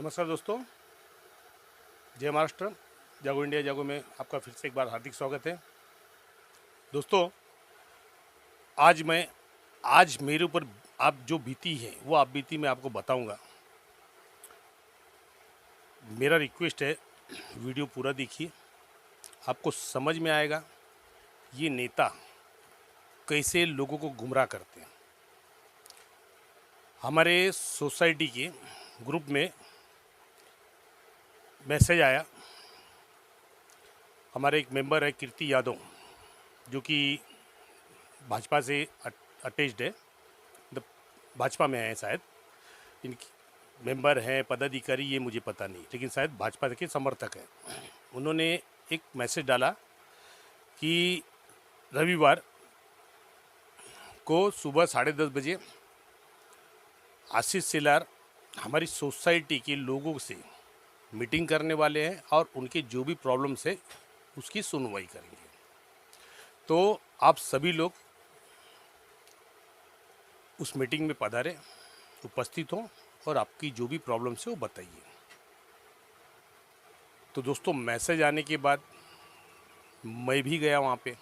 नमस्कार दोस्तों, जय महाराष्ट्र। जागो इंडिया जागो में आपका फिर से एक बार हार्दिक स्वागत है। दोस्तों, आज मेरे ऊपर आप जो बीती है वो आप बीती मैं आपको बताऊंगा। मेरा रिक्वेस्ट है, वीडियो पूरा देखिए, आपको समझ में आएगा ये नेता कैसे लोगों को गुमराह करते हैं। हमारे सोसाइटी के ग्रुप में मैसेज आया। हमारे एक मेंबर है कीर्ति यादव, जो कि भाजपा से अटैच्ड है, मतलब भाजपा में है शायद। इनकी मेंबर हैं, पदाधिकारी, ये मुझे पता नहीं, लेकिन शायद भाजपा के समर्थक हैं। उन्होंने एक मैसेज डाला कि रविवार को सुबह 10:30 बजे आशीष सेलार हमारी सोसाइटी के लोगों से मीटिंग करने वाले हैं और उनके जो भी प्रॉब्लम्स है उसकी सुनवाई करेंगे। तो आप सभी लोग उस मीटिंग में पधारें, उपस्थित हों और आपकी जो भी प्रॉब्लम्स है वो बताइए। तो दोस्तों, मैसेज आने के बाद मैं भी गया वहाँ पे,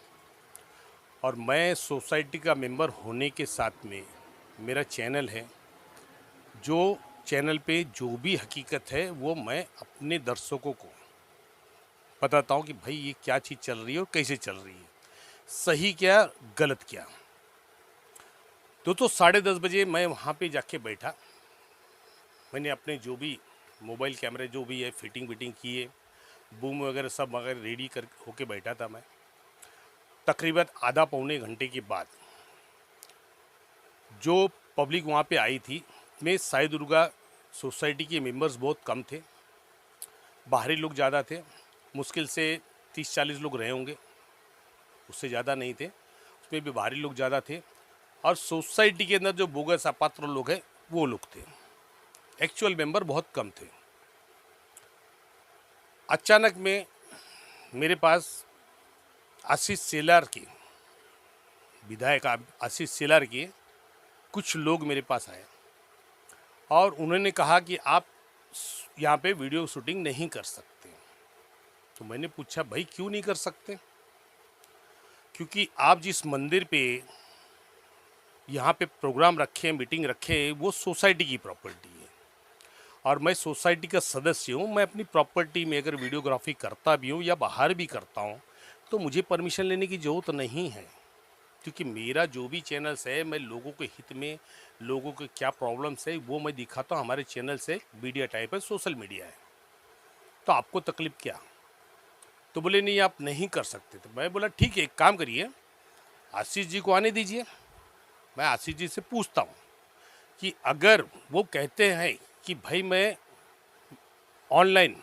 और मैं सोसाइटी का मेंबर होने के साथ में मेरा चैनल है, जो चैनल पे जो भी हकीकत है वो मैं अपने दर्शकों को बताता हूँ कि भाई ये क्या चीज़ चल रही है और कैसे चल रही है, सही क्या गलत क्या। तो 10:30 बजे मैं वहाँ पे जाके बैठा। मैंने अपने जो भी मोबाइल कैमरे जो भी है फिटिंग विटिंग किए, बूम वगैरह सब वगैरह रेडी कर होके बैठा था मैं। तकरीबन आधा पौने घंटे के बाद जो पब्लिक वहाँ पे आई थी, में साई दुर्गा सोसाइटी के मेंबर्स बहुत कम थे, बाहरी लोग ज़्यादा थे। मुश्किल से 30-40 लोग रहे होंगे, उससे ज़्यादा नहीं थे। उसमें भी बाहरी लोग ज़्यादा थे, और सोसाइटी के अंदर जो बोगस अपात्र लोग हैं वो लोग थे। एक्चुअल मेंबर बहुत कम थे। अचानक में मेरे पास आशीष सेलार के विधायक आशीष सेलार के कुछ लोग मेरे पास आए और उन्होंने कहा कि आप यहाँ पे वीडियो शूटिंग नहीं कर सकते। तो मैंने पूछा, भाई क्यों नहीं कर सकते? क्योंकि आप जिस मंदिर पे यहाँ पे प्रोग्राम रखे, मीटिंग रखे, वो सोसाइटी की प्रॉपर्टी है और मैं सोसाइटी का सदस्य हूँ। मैं अपनी प्रॉपर्टी में अगर वीडियोग्राफी करता भी हूँ या बाहर भी करता हूँ तो मुझे परमिशन लेने की ज़रूरत नहीं है, क्योंकि मेरा जो भी चैनल्स है, मैं लोगों के हित में, लोगों के क्या प्रॉब्लम्स है वो मैं दिखाता हूँ। हमारे चैनल से मीडिया टाइप है, सोशल मीडिया है, तो आपको तकलीफ क्या? तो बोले नहीं, आप नहीं कर सकते। तो मैं बोला ठीक है, एक काम करिए, आशीष जी को आने दीजिए। मैं आशीष जी से पूछता हूँ कि अगर वो कहते हैं कि भाई मैं ऑनलाइन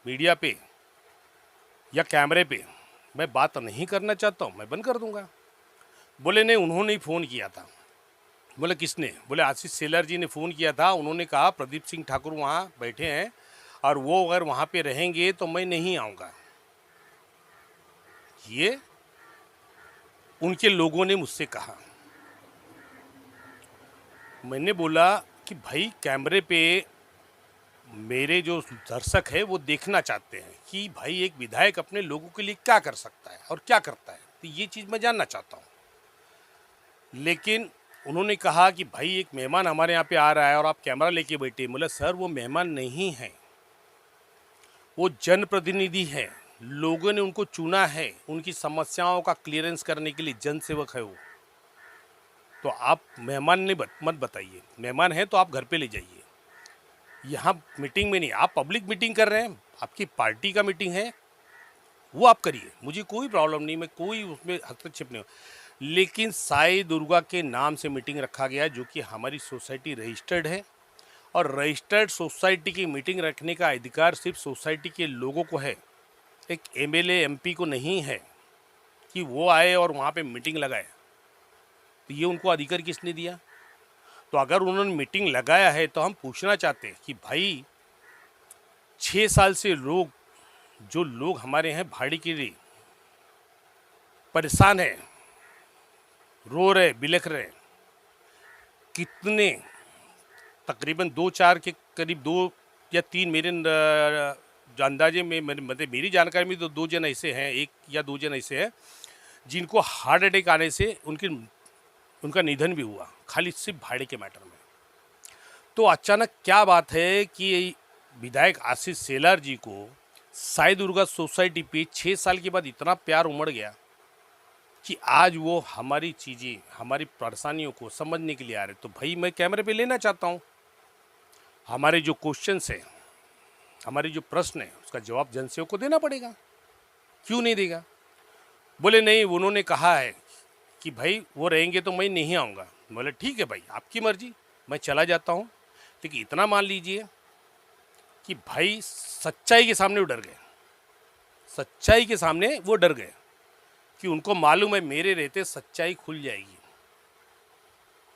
मीडिया पे या कैमरे पे मैं बात नहीं करना चाहता हूँ, मैं बंद कर दूंगा। बोले नहीं, उन्होंने ही फ़ोन किया था। बोले किसने? बोले आशीष सेलार जी ने फ़ोन किया था। उन्होंने कहा प्रदीप सिंह ठाकुर वहाँ बैठे हैं और वो अगर वहाँ पे रहेंगे तो मैं नहीं आऊँगा। ये उनके लोगों ने मुझसे कहा। मैंने बोला कि भाई कैमरे पे मेरे जो दर्शक है वो देखना चाहते हैं कि भाई एक विधायक अपने लोगों के लिए क्या कर सकता है और क्या करता है, तो ये चीज़ मैं जानना चाहता हूँ। लेकिन उन्होंने कहा कि भाई एक मेहमान हमारे यहाँ पे आ रहा है और आप कैमरा लेके बैठे। बोला सर, वो मेहमान नहीं है, वो जनप्रतिनिधि है, लोगों ने उनको चुना है उनकी समस्याओं का क्लियरेंस करने के लिए, जनसेवक है वो। तो आप मेहमान ने मत बताइए, मेहमान है तो आप घर पे ले जाइए। यहाँ मीटिंग में नहीं, आप पब्लिक मीटिंग कर रहे हैं, आपकी पार्टी का मीटिंग है, वो आप करिए, मुझे कोई प्रॉब्लम नहीं, मैं कोई उसमें हस्तक्षेप नहीं। लेकिन साई दुर्गा के नाम से मीटिंग रखा गया, जो कि हमारी सोसाइटी रजिस्टर्ड है, और रजिस्टर्ड सोसाइटी की मीटिंग रखने का अधिकार सिर्फ सोसाइटी के लोगों को है। एक एमएलए एमपी को नहीं है कि वो आए और वहाँ पे मीटिंग लगाए। तो ये उनको अधिकार किसने दिया? तो अगर उन्होंने मीटिंग लगाया है तो हम पूछना चाहते हैं कि भाई 6 साल से जो लोग हमारे हैं भाड़े के लिए परेशान है, रो रहे, बिलख रहे, कितने, तकरीबन 2-4 के करीब 2 या 3 मेरे जो अंदाजे में मतलब मेरी जानकारी में तो 2 जन ऐसे हैं, 1 या 2 जन ऐसे हैं जिनको हार्ट अटैक आने से उनका निधन भी हुआ, खाली सिर्फ भाड़े के मैटर में। तो अचानक क्या बात है कि विधायक आशीष शेलार जी को साई दुर्गा सोसाइटी पे 6 साल के बाद इतना प्यार उमड़ गया कि आज वो हमारी चीज़ें, हमारी परेशानियों को समझने के लिए आ रहे। तो भाई मैं कैमरे पे लेना चाहता हूँ, हमारे जो क्वेश्चंस हैं, हमारे जो प्रश्न है, उसका जवाब जनसेवक को देना पड़ेगा। क्यों नहीं देगा? बोले नहीं, उन्होंने कहा है कि भाई वो रहेंगे तो मैं नहीं आऊँगा। बोले ठीक है भाई, आपकी मर्जी, मैं चला जाता हूँ। लेकिन इतना मान लीजिए कि भाई सच्चाई के सामने वो डर गए, सच्चाई के सामने वो डर गए कि उनको मालूम है मेरे रहते सच्चाई खुल जाएगी,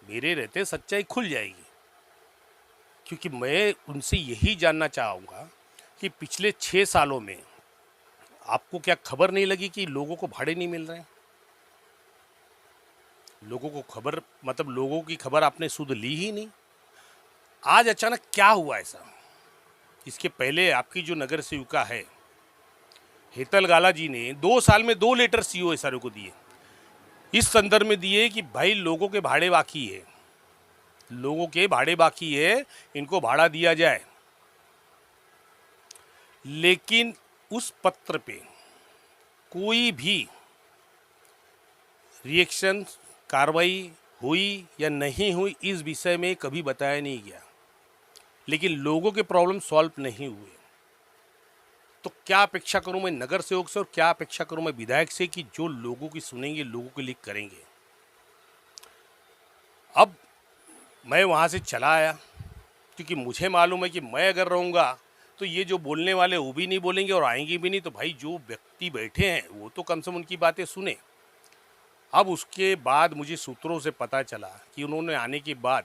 मेरे रहते सच्चाई खुल जाएगी। क्योंकि मैं उनसे यही जानना चाहूँगा कि पिछले 6 सालों में आपको क्या खबर नहीं लगी कि लोगों को भाड़े नहीं मिल रहे हैं? लोगों को खबर, मतलब लोगों की खबर आपने सुध ली ही नहीं। आज अचानक क्या हुआ ऐसा? इसके पहले आपकी जो नगर सेविका है हेतल गाला जी ने 2 साल में 2 लेटर सीओ एसआरओ को दिए, इस संदर्भ में दिए कि भाई लोगों के भाड़े बाकी है, लोगों के भाड़े बाकी है, इनको भाड़ा दिया जाए। लेकिन उस पत्र पे कोई भी रिएक्शन, कार्रवाई हुई या नहीं हुई, इस विषय में कभी बताया नहीं गया। लेकिन लोगों के प्रॉब्लम सॉल्व नहीं हुए। तो क्या अपेक्षा करूं मैं नगर सेवक से और क्या अपेक्षा करूं मैं विधायक से कि जो लोगों की सुनेंगे, लोगों के लिए करेंगे। अब मैं वहां से चला आया क्योंकि मुझे मालूम है कि मैं अगर रहूँगा तो ये जो बोलने वाले वो भी नहीं बोलेंगे और आएंगे भी नहीं। तो भाई जो व्यक्ति बैठे हैं वो तो कम से कम उनकी बातें सुने। अब उसके बाद मुझे सूत्रों से पता चला कि उन्होंने आने के बाद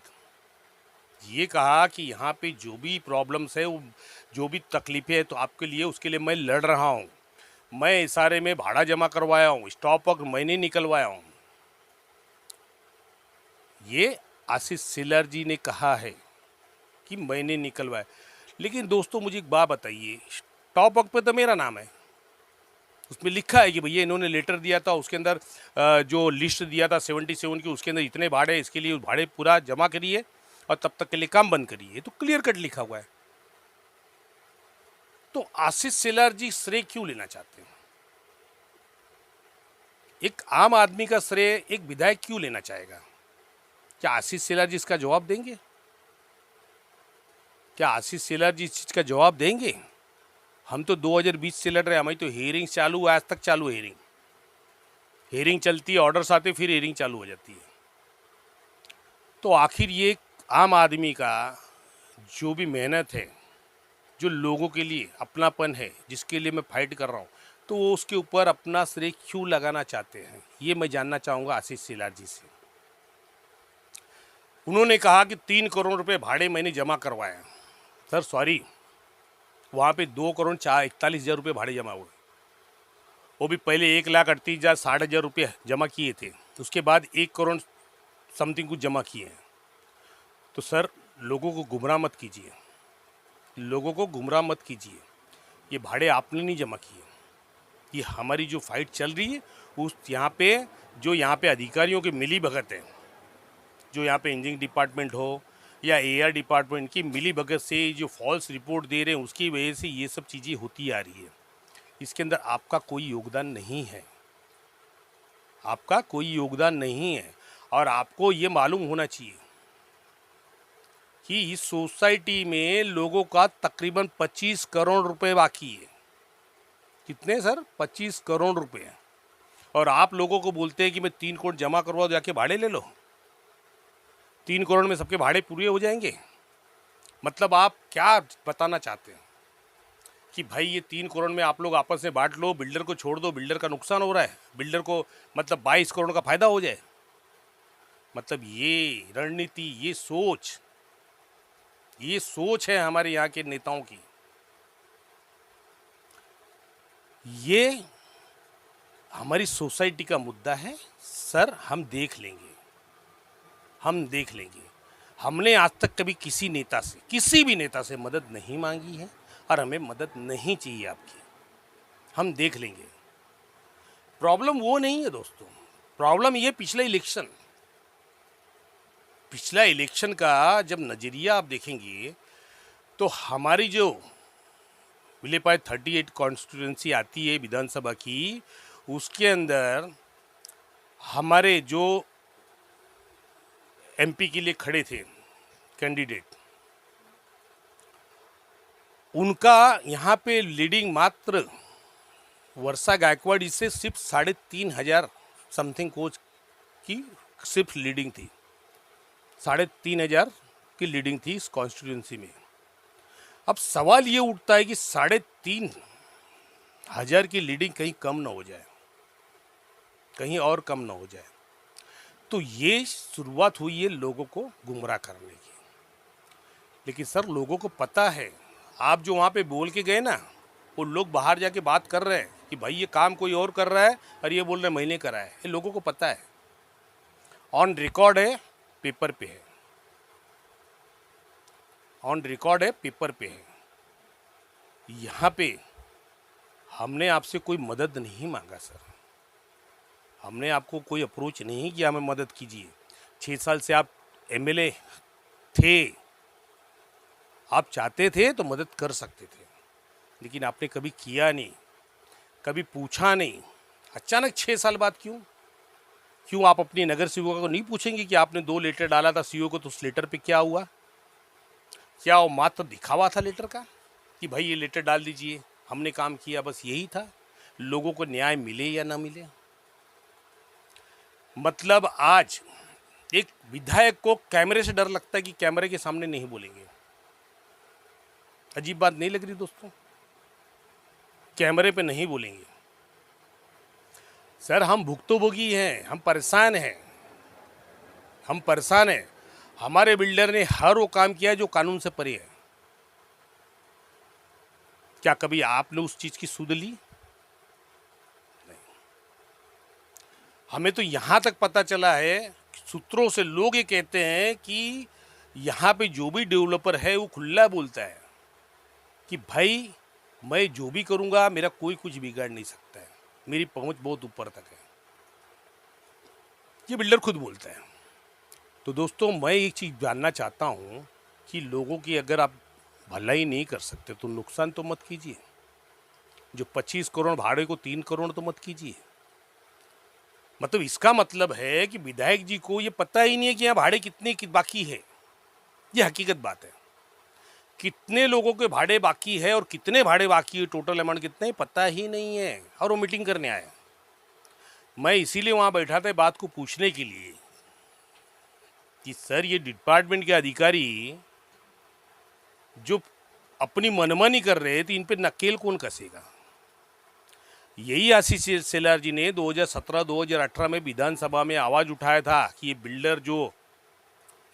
ये कहा कि यहाँ पे जो भी प्रॉब्लम्स है, वो जो भी तकलीफें हैं, तो आपके लिए, उसके लिए मैं लड़ रहा हूँ। मैं इशारे में भाड़ा जमा करवाया हूँ, स्टॉप वर्क मैंने निकलवाया हूँ। ये आशीष शेलार जी ने कहा है कि मैंने निकलवाया। लेकिन दोस्तों मुझे एक बात बताइए, स्टॉप वर्क पे तो मेरा नाम है, उसमें लिखा है कि भैया इन्होंने लेटर दिया था, उसके अंदर जो लिस्ट दिया था 77 की, उसके अंदर इतने भाड़े, इसके लिए भाड़े पूरा जमा करिए और तब तक के लिए काम बंद करिए। तो क्लियर कट लिखा हुआ है। तो आशीष शेलार जी श्रेय क्यों लेना चाहते हैं? एक आम आदमी का श्रेय एक विधायक क्यों लेना चाहेगा? क्या आशीष शेलार जी इसका जवाब देंगे? क्या आशीष शेलार जी इस चीज़ का जवाब देंगे? हम तो 2020 से लड़ रहे हैं, हमारी तो हियरिंग चालू, आज तक चालू है हियरिंग चलती है, ऑर्डर्स आते, फिर हियरिंग चालू हो जाती है। तो आखिर ये आम आदमी का जो भी मेहनत है, जो लोगों के लिए अपनापन है, जिसके लिए मैं फाइट कर रहा हूँ, तो वो उसके ऊपर अपना श्रेय क्यों लगाना चाहते हैं, ये मैं जानना चाहूँगा आशीष शेलार जी से। उन्होंने कहा कि 3 करोड़ रुपए भाड़े मैंने जमा करवाया। सर सॉरी, वहाँ पे 2 करोड़ 41,000 रुपये भाड़े जमा हुए। वो भी पहले 1,38,60,000 रुपये जमा किए थे, उसके बाद 1 करोड़ समथिंग कुछ जमा किए हैं। तो सर लोगों को गुमराह मत कीजिए, लोगों को गुमराह मत कीजिए। ये भाड़े आपने नहीं जमा किए, ये हमारी जो फाइट चल रही है उस यहाँ पे अधिकारियों की मिली भगत है, जो यहाँ पे इंजीनियरिंग डिपार्टमेंट हो या एआर डिपार्टमेंट की मिली भगत से जो फॉल्स रिपोर्ट दे रहे हैं, उसकी वजह से ये सब चीज़ें होती आ रही है। इसके अंदर आपका कोई योगदान नहीं है, आपका कोई योगदान नहीं है। और आपको ये मालूम होना चाहिए कि इस सोसाइटी में लोगों का तकरीबन 25 करोड़ रुपए बाकी है। कितने सर? 25 करोड़ रुपए। और आप लोगों को बोलते हैं कि मैं 3 करोड़ जमा करवाओ, जाके भाड़े ले लो। 3 करोड़ में सबके भाड़े पूरे हो जाएंगे? मतलब आप क्या बताना चाहते हैं कि भाई ये 3 करोड़ में आप लोग आपस में बांट लो, बिल्डर को छोड़ दो, बिल्डर का नुकसान हो रहा है, बिल्डर को मतलब 22 करोड़ का फायदा हो जाए? मतलब ये रणनीति, ये सोच है हमारे यहाँ के नेताओं की। ये हमारी सोसाइटी का मुद्दा है सर, हम देख लेंगे, हम देख लेंगे। हमने आज तक कभी किसी नेता से, किसी भी नेता से मदद नहीं मांगी है और हमें मदद नहीं चाहिए आपकी। हम देख लेंगे। प्रॉब्लम वो नहीं है दोस्तों, प्रॉब्लम ये पिछला इलेक्शन का जब नज़रिया आप देखेंगे तो हमारी जो विलेपाय 38 कॉन्स्टिट्यूंसी आती है विधानसभा की, उसके अंदर हमारे जो एमपी के लिए खड़े थे कैंडिडेट, उनका यहाँ पे लीडिंग मात्र वर्षा गायकवाड़ से सिर्फ 3,500 समथिंग कोच की सिर्फ लीडिंग थी। 3,500 की लीडिंग थी इस कॉन्स्टिट्यूंसी में। अब सवाल ये उठता है कि 3,500 की लीडिंग कहीं कम ना हो जाए, कहीं और कम ना हो जाए। तो ये शुरुआत हुई है लोगों को गुमराह करने की। लेकिन सर, लोगों को पता है, आप जो वहाँ पे बोल के गए ना, वो लोग बाहर जाके बात कर रहे हैं कि भाई ये काम कोई और कर रहा है और ये बोल रहे हैं मैंने करा है। ये लोगों को पता है, ऑन रिकॉर्ड है, पेपर पे है, ऑन रिकॉर्ड है, पेपर पे है। यहाँ पे हमने आपसे कोई मदद नहीं मांगा सर, हमने आपको कोई अप्रोच नहीं किया हमें मदद कीजिए। 6 साल से आप एमएलए थे, आप चाहते थे तो मदद कर सकते थे, लेकिन आपने कभी किया नहीं, कभी पूछा नहीं। अचानक 6 साल बाद क्यों आप अपनी नगर सेवकों को नहीं पूछेंगे कि आपने 2 लेटर डाला था सीओ को, तो उस लेटर पे क्या हुआ? क्या वो मात्र दिखावा था लेटर का कि भाई ये लेटर डाल दीजिए, हमने काम किया, बस यही था? लोगों को न्याय मिले या ना मिले? मतलब आज एक विधायक को कैमरे से डर लगता है कि कैमरे के सामने नहीं बोलेंगे। अजीब बात नहीं लग रही दोस्तों? कैमरे पे नहीं बोलेंगे। सर, हम भुक्तभोगी हैं, हम परेशान हैं, हमारे बिल्डर ने हर वो काम किया जो कानून से परे है। क्या कभी आपने उस चीज की सुध ली? नहीं। हमें तो यहां तक पता चला है, सूत्रों से लोग ये कहते हैं कि यहाँ पे जो भी डेवलपर है वो खुला बोलता है कि भाई मैं जो भी करूँगा मेरा कोई कुछ बिगाड़ नहीं सकता है, मेरी पहुँच बहुत ऊपर तक है। ये बिल्डर खुद बोलता है। तो दोस्तों, मैं एक चीज़ जानना चाहता हूँ कि लोगों की अगर आप भलाई नहीं कर सकते तो नुकसान तो मत कीजिए। जो 25 करोड़ भाड़े को 3 करोड़ तो मत कीजिए। मतलब इसका मतलब है कि विधायक जी को ये पता ही नहीं है कि यहाँ भाड़े कितने बाकी है। ये हकीकत बात है। कितने लोगों के भाड़े बाकी है और कितने भाड़े बाकी है, टोटल अमाउंट कितना है, पता ही नहीं है। और वो मीटिंग करने आए। मैं इसीलिए वहाँ बैठा था बात को पूछने के लिए कि सर, ये डिपार्टमेंट के अधिकारी जो अपनी मनमानी कर रहे थे, इन पे नकेल कौन कसेगा? यही आशीष सेलार जी ने 2017-2018 में विधानसभा में आवाज़ उठाया था कि ये बिल्डर जो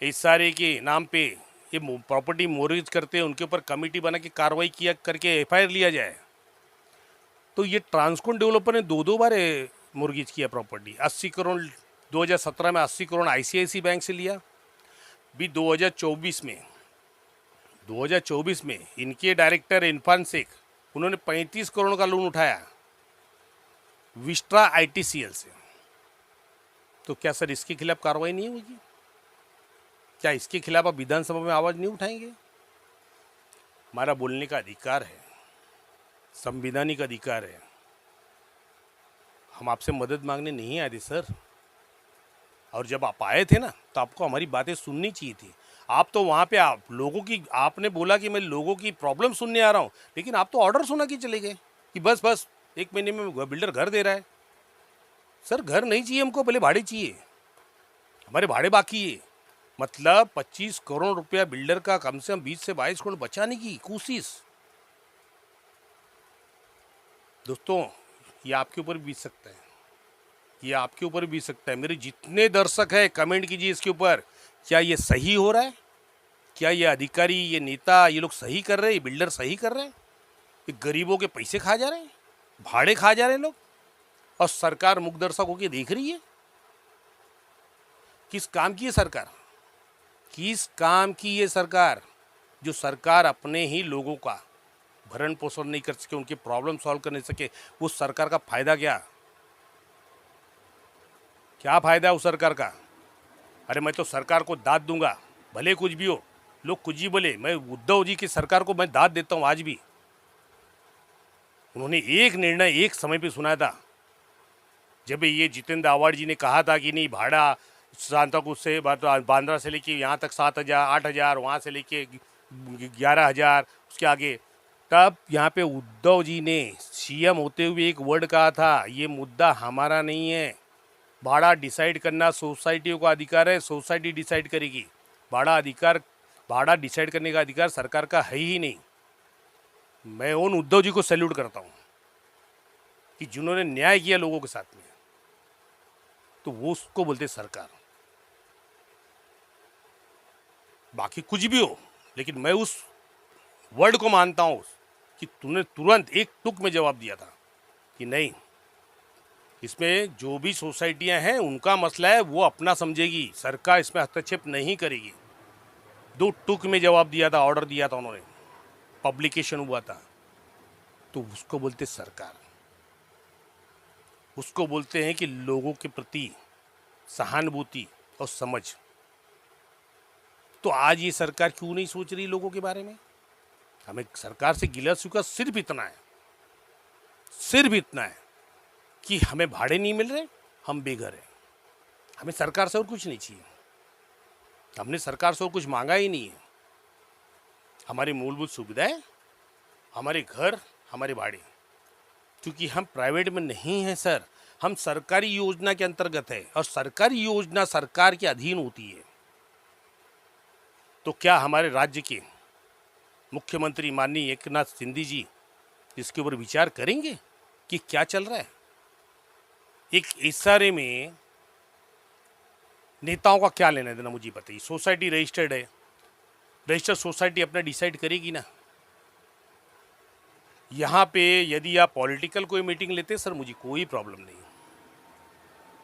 एसआरए के नाम पे ये प्रॉपर्टी मोर्गेज करते हैं, उनके ऊपर कमेटी बना के कार्रवाई किया करके एफआईआर लिया जाए। तो ये ट्रांसकोन डेवलपर ने 2 बार मोर्गेज किया प्रॉपर्टी। 80 करोड़ 2017 में 80 करोड़ आईसीआईसी बैंक से लिया। भी 2024 में इनके डायरेक्टर इरफान शेख, उन्होंने 35 करोड़ का लोन उठाया विस्ट्रा आईटीसीएल से। तो क्या सर इसके खिलाफ कार्रवाई नहीं होगी? क्या इसके खिलाफ आप विधानसभा में आवाज़ नहीं उठाएंगे? हमारा बोलने का अधिकार है, संवैधानिक अधिकार है। हम आपसे मदद मांगने नहीं आए थे सर। और जब आप आए थे ना, तो आपको हमारी बातें सुननी चाहिए थी। आप तो वहाँ पे आप लोगों की, आपने बोला कि मैं लोगों की प्रॉब्लम सुनने आ रहा हूँ, लेकिन आप तो ऑर्डर सुना के चले गए कि बस 1 महीने में बिल्डर घर दे रहा है। सर, घर नहीं चाहिए हमको, पहले भाड़े चाहिए। हमारे भाड़े बाकी है। मतलब 25 करोड़ रुपया बिल्डर का कम से कम 20 से 22 करोड़ बचाने की कोशिश। दोस्तों, ये आपके ऊपर बीत सकता है, ये आपके ऊपर बीत सकता है। मेरे जितने दर्शक हैं, कमेंट कीजिए इसके ऊपर। क्या ये सही हो रहा है? क्या ये अधिकारी, ये नेता, ये लोग सही कर रहे हैं? ये बिल्डर सही कर रहे हैं? ये गरीबों के पैसे खा जा रहे हैं, भाड़े खा जा रहे हैं लोग, और सरकार मुख दर्शक होकर देख रही है? किस काम की है सरकार? किस काम की ये सरकार, जो सरकार अपने ही लोगों का भरण पोषण नहीं कर सके, उनके प्रॉब्लम सॉल्व कर नहीं सके, उस सरकार का फायदा क्या? क्या फायदा है उस सरकार का? अरे मैं तो सरकार को दाद दूंगा, भले कुछ भी हो, लोग कुछ भी बोले, मैं उद्धव जी की सरकार को मैं दाद देता हूं आज भी। उन्होंने एक निर्णय एक समय पे सुनाया था, जब ये जितेंद्र आव्हाड जी ने कहा था कि नहीं भाड़ा सांताक्रूज से बांद्रा से लेके यहाँ तक 7,000 8,000, वहाँ से लेके 11,000, उसके आगे, तब यहाँ पे उद्धव जी ने सीएम होते हुए एक वर्ड कहा था, ये मुद्दा हमारा नहीं है, भाड़ा डिसाइड करना सोसाइटियों का अधिकार है, सोसाइटी डिसाइड करेगी। भाड़ा डिसाइड करने का अधिकार सरकार का है ही नहीं। मैं उन उद्धव जी को सैल्यूट करता हूँ कि जिन्होंने न्याय किया लोगों के साथ में, तो वो उसको बोलते सरकार। बाकी कुछ भी हो, लेकिन मैं उस वर्ड को मानता हूँ कि तूने तुरंत एक टुक में जवाब दिया था कि नहीं, इसमें जो भी सोसाइटियां हैं उनका मसला है, वो अपना समझेगी, सरकार इसमें हस्तक्षेप नहीं करेगी। 2 टुक में जवाब दिया था, ऑर्डर दिया था उन्होंने, पब्लिकेशन हुआ था। तो उसको बोलते सरकार, उसको बोलते हैं कि लोगों के प्रति सहानुभूति और समझ। तो आज ये सरकार क्यों नहीं सोच रही लोगों के बारे में? हमें सरकार से गिला शिकवा सिर्फ इतना है, सिर्फ इतना है कि हमें भाड़े नहीं मिल रहे, हम बेघर हैं। हमें सरकार से और कुछ नहीं चाहिए, हमने सरकार से और कुछ मांगा ही नहीं है। हमारी मूलभूत सुविधाएं, हमारे घर, हमारे भाड़े, क्योंकि हम प्राइवेट में नहीं हैं सर, हम सरकारी योजना के अंतर्गत है, और सरकारी योजना सरकार के अधीन होती है। तो क्या हमारे राज्य के मुख्यमंत्री माननीय एकनाथ शिंदे जी इसके ऊपर विचार करेंगे कि क्या चल रहा है? एक इशारे में नेताओं का क्या लेना देना मुझे बताइए। सोसाइटी रजिस्टर्ड है, रजिस्टर्ड सोसाइटी अपना डिसाइड करेगी ना। यहाँ पे यदि आप पॉलिटिकल कोई मीटिंग लेते सर, मुझे कोई प्रॉब्लम नहीं,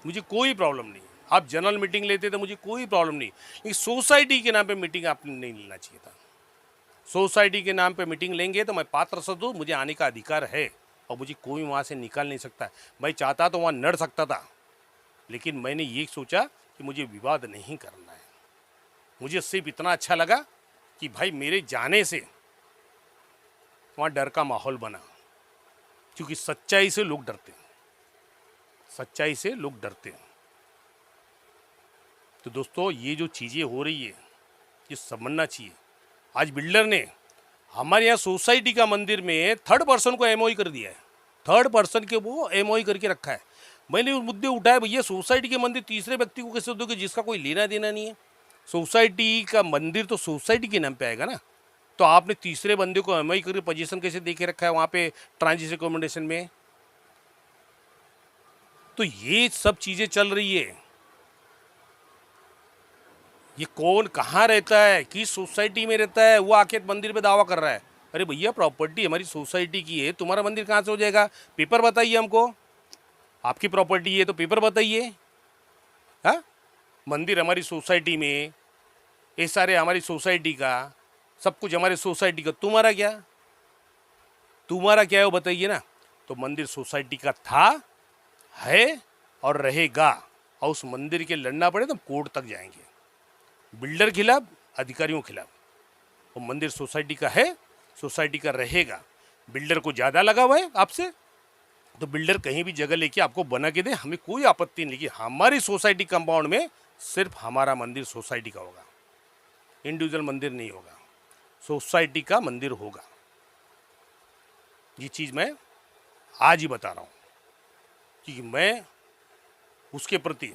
मुझे कोई प्रॉब्लम नहीं। आप जनरल मीटिंग लेते तो मुझे कोई प्रॉब्लम नहीं, लेकिन सोसाइटी के नाम पे मीटिंग आपने नहीं लेना चाहिए था। सोसाइटी के नाम पे मीटिंग लेंगे तो मैं पात्र सदस्य हूँ, मुझे आने का अधिकार है, और मुझे कोई वहाँ से निकाल नहीं सकता। मैं चाहता तो वहाँ लड़ सकता था, लेकिन मैंने ये सोचा कि मुझे विवाद नहीं करना है। मुझे सिर्फ इतना अच्छा लगा कि भाई मेरे जाने से वहाँ डर का माहौल बना, क्योंकि सच्चाई से लोग डरते हैं, सच्चाई से लोग डरते हैं। तो दोस्तों, ये जो चीज़ें हो रही है ये समझना चाहिए। आज बिल्डर ने हमारे यहाँ सोसाइटी का मंदिर में थर्ड पर्सन को एमओई कर दिया है, थर्ड पर्सन के वो एमओई करके रखा है। मैंने उस मुद्दे उठाए, भैया सोसाइटी के मंदिर तीसरे व्यक्ति को कैसे दोगे जिसका कोई लेना देना नहीं है? सोसाइटी का मंदिर तो सोसाइटी के नाम पे आएगा ना, तो आपने तीसरे बंदे को एमओई करके पोजीशन कैसे दे के रखा है वहाँ पे ट्रांजिट अकोमोडेशन में? तो ये सब चीज़ें चल रही है। ये कौन कहाँ रहता है, किस सोसाइटी में रहता है, वो आके मंदिर पे दावा कर रहा है। अरे भैया, प्रॉपर्टी हमारी सोसाइटी की है, तुम्हारा मंदिर कहाँ से हो जाएगा? पेपर बताइए हमको, आपकी प्रॉपर्टी है तो पेपर बताइए। हाँ, मंदिर हमारी सोसाइटी में, ये सारे हमारी सोसाइटी का, सब कुछ हमारे सोसाइटी का, तुम्हारा क्या? तुम्हारा क्या है वो बताइए ना। तो मंदिर सोसाइटी का था, है और रहेगा, और उस मंदिर के लड़ना पड़े तो कोर्ट तक जाएंगे, बिल्डर खिलाफ, अधिकारियों खिलाफ। वो मंदिर सोसाइटी का है, सोसाइटी का रहेगा। बिल्डर को ज़्यादा लगा हुआ है आपसे, तो बिल्डर कहीं भी जगह लेके आपको बना के दे, हमें कोई आपत्ति नहीं। कि हमारी सोसाइटी कंपाउंड में सिर्फ हमारा मंदिर सोसाइटी का होगा, इंडिविजुअल मंदिर नहीं होगा, सोसाइटी का मंदिर होगा। ये चीज़ मैं आज ही बता रहा हूँ, क्योंकि मैं उसके प्रति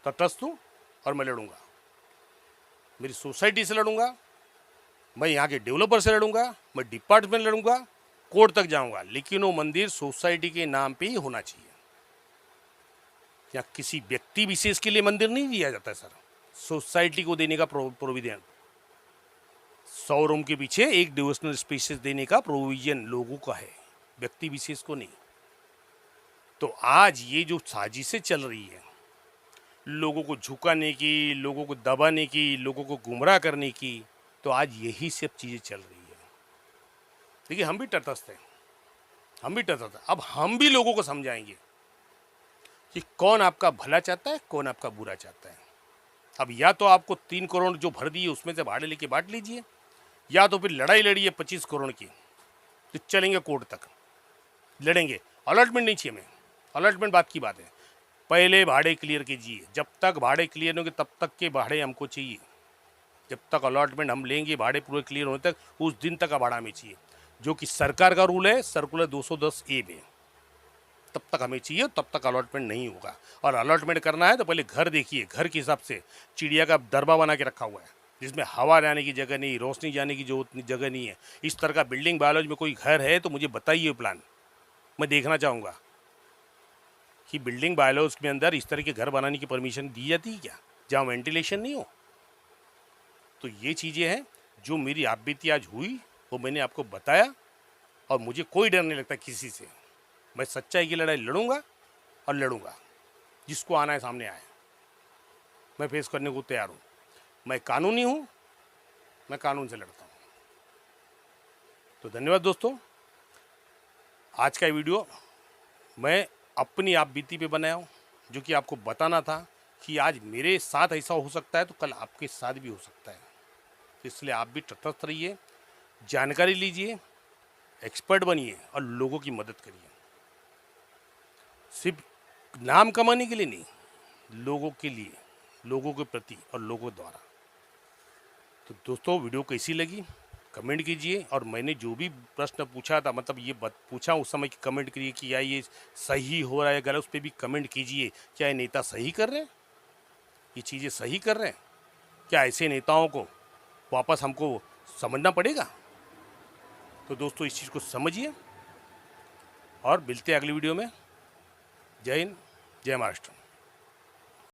तटस्थ हूँ और मैं लड़ूंगा। मेरी सोसाइटी से लड़ूंगा, मैं यहाँ के डेवलपर से लड़ूंगा, मैं डिपार्टमेंट लड़ूंगा, कोर्ट तक जाऊंगा, लेकिन वो मंदिर सोसाइटी के नाम पे ही होना चाहिए। या किसी व्यक्ति विशेष के लिए मंदिर नहीं दिया जाता है सर, सोसाइटी को देने का प्रोविजन। 100 रूम के पीछे एक डिवोशनल स्पेसेस देने का प्रोविजन लोगों का है, व्यक्ति विशेष को नहीं। तो आज ये जो साजिशें चल रही है, लोगों को झुकाने की, लोगों को दबाने की, लोगों को गुमराह करने की, तो आज यही सब चीज़ें चल रही है। देखिए हम भी तटस्थ हैं, हम भी तटस्थ हैं। अब हम भी लोगों को समझाएंगे कि कौन आपका भला चाहता है, कौन आपका बुरा चाहता है। अब या तो आपको 3 करोड़ जो भर दिए उसमें से भाड़े लेके बांट लीजिए, या तो फिर लड़ाई लड़िए 25 करोड़ की, तो चलेंगे कोर्ट तक, लड़ेंगे। अलॉटमेंट नहीं चाहिए हमें, अलॉटमेंट बात की बात है। पहले भाड़े क्लियर कीजिए, जब तक भाड़े क्लियर होंगे तब तक के भाड़े हमको चाहिए। जब तक अलॉटमेंट हम लेंगे, भाड़े पूरे क्लियर होने तक, उस दिन तक का भाड़ा हमें चाहिए, जो कि सरकार का रूल है सर्कुलर 210A में। तब तक हमें चाहिए, तब तक अलॉटमेंट नहीं होगा। और अलॉटमेंट करना है तो पहले घर देखिए, घर के हिसाब से चिड़िया का दरबा बना के रखा हुआ है, जिसमें हवा जाने की जगह नहीं, रोशनी जाने की जो उतनी जगह नहीं है। इस तरह का बिल्डिंग बायोलॉजी में कोई घर है तो मुझे बताइए प्लान, मैं देखना चाहूँगा कि बिल्डिंग बायोलॉजी में अंदर इस तरह के घर बनाने की परमिशन दी जाती है क्या, जहाँ वेंटिलेशन नहीं हो। तो ये चीज़ें हैं जो मेरी आप बीती आज हुई, वो मैंने आपको बताया। और मुझे कोई डर नहीं लगता किसी से। मैं सच्चाई की लड़ाई लड़ूंगा और लड़ूंगा, जिसको आना है सामने आए, मैं फेस करने को तैयार हूँ। मैं कानूनी हूँ, मैं कानून से लड़ता हूँ। तो धन्यवाद दोस्तों। आज का वीडियो मैं अपनी आप बीती पे बनाया हूँ, जो कि आपको बताना था कि आज मेरे साथ ऐसा हो सकता है तो कल आपके साथ भी हो सकता है। तो इसलिए आप भी तटस्थ रहिए, जानकारी लीजिए, एक्सपर्ट बनिए और लोगों की मदद करिए। सिर्फ नाम कमाने के लिए नहीं, लोगों के लिए, लोगों के प्रति और लोगों द्वारा। तो दोस्तों वीडियो कैसी लगी कमेंट कीजिए। और मैंने जो भी प्रश्न पूछा था, मतलब ये पूछा उस समय कि कमेंट करिए कि या ये सही हो रहा है गलत, उस पर भी कमेंट कीजिए। क्या ये नेता सही कर रहे हैं, ये चीज़ें सही कर रहे हैं? क्या ऐसे नेताओं को वापस हमको समझना पड़ेगा? तो दोस्तों इस चीज़ को समझिए और मिलते हैं अगली वीडियो में। जय हिंद, जय महाराष्ट्र।